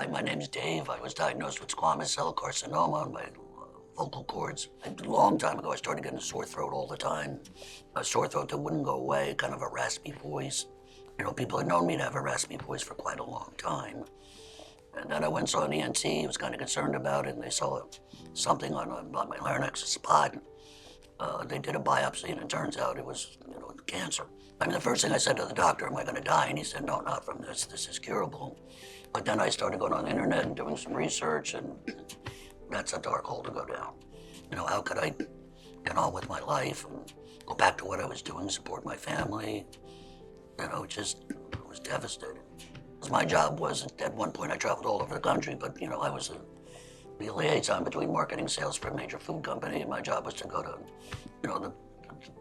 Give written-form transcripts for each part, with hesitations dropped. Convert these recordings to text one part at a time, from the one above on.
Hi, my name's Dave. I was diagnosed with squamous cell carcinoma on my vocal cords. A long time ago, I started getting a sore throat all the time. A sore throat that wouldn't go away, kind of a raspy voice. You know, people had known me to have a raspy voice for quite a long time. And then I went and saw an ENT. He was kind of concerned about it, and they saw something on my larynx, a spot. They did a biopsy, and it turns out it was, cancer. I mean, the first thing I said to the doctor, am I going to die? And he said, no, not from this. This is curable. But then I started going on the internet and doing some research, and that's a dark hole to go down. You know, how could I get on with my life and go back to what I was doing, support my family? You know, I was devastated. My job was, at one point I traveled all over the country, but I was the liaison between marketing and sales for a major food company, and my job was to go to,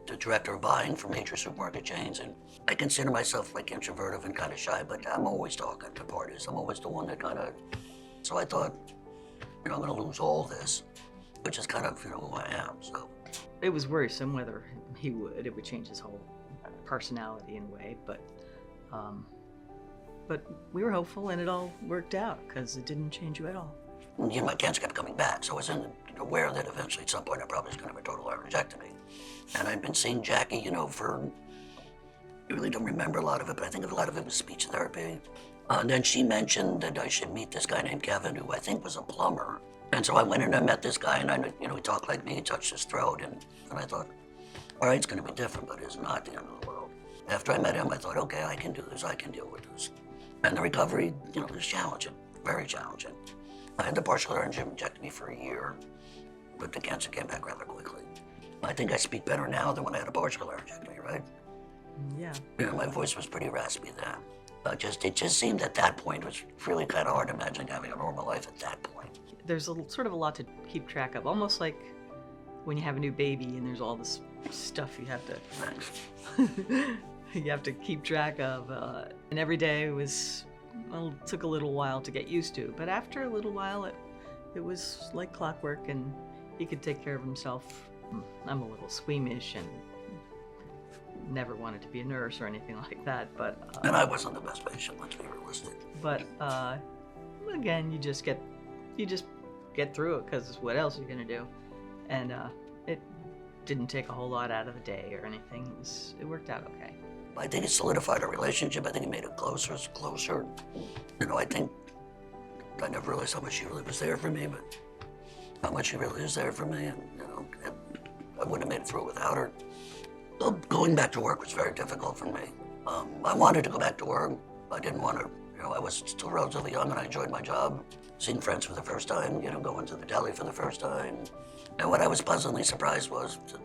the director of buying for major supermarket chains. And I consider myself like introverted and kind of shy, but I'm always talking to parties. I'm always the one that so I thought, I'm gonna lose all this, which is kind of, who I am, so. It was worrisome whether it would change his whole personality in a way, but we were hopeful, and it all worked out because it didn't change you at all. My cancer kept coming back, so I was aware that eventually at some point I probably was going to have a total laryngectomy. And I've been seeing Jackie, I really don't remember a lot of it, but I think a lot of it was speech therapy. And then she mentioned that I should meet this guy named Kevin, who I think was a plumber. And so I went in and I met this guy, and he talked like me, he touched his throat, and I thought, all right, it's going to be different, but it's not the end of the world. After I met him, I thought, okay, I can do this, I can deal with this. And the recovery, was challenging, very challenging. I had the partial laryngectomy for a year, but the cancer came back rather quickly. I think I speak better now than when I had a partial laryngectomy, right? Yeah. My voice was pretty raspy then. It just seemed at that point, it was really kind of hard to imagine having a normal life at that point. There's sort of a lot to keep track of, almost like when you have a new baby and there's all this stuff you have to you have to keep track of, and every day took a little while to get used to, but after a little while it was like clockwork, and he could take care of himself. I'm a little squeamish and never wanted to be a nurse or anything like that, but and I wasn't the best patient, let's be realistic. But again, you just get through it, because what else are you gonna do? And it didn't take a whole lot out of the day or anything. It worked out okay. I think it solidified our relationship. I think it made it closer. I think I never realized how much she really was there for me, but how much she really is there for me, and I wouldn't have made it through without her. Going back to work was very difficult for me. I wanted to go back to work. I didn't want to, I was still relatively young and I enjoyed my job. Seeing friends for the first time, going to the deli for the first time. And what I was pleasantly surprised was that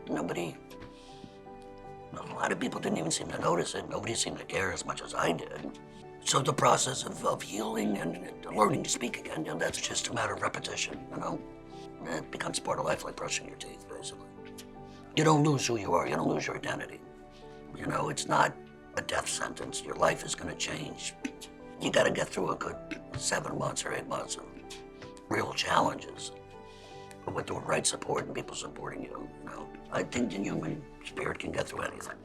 a lot of people didn't even seem to notice it. Nobody seemed to care as much as I did. So the process of healing and learning to speak again, that's just a matter of repetition, It becomes part of life, like brushing your teeth, basically. You don't lose who you are, you don't lose your identity. It's not a death sentence. Your life is going to change. You got to get through a good 7 months or 8 months of real challenges. But with the right support and people supporting you, I think the human spirit can get through anything.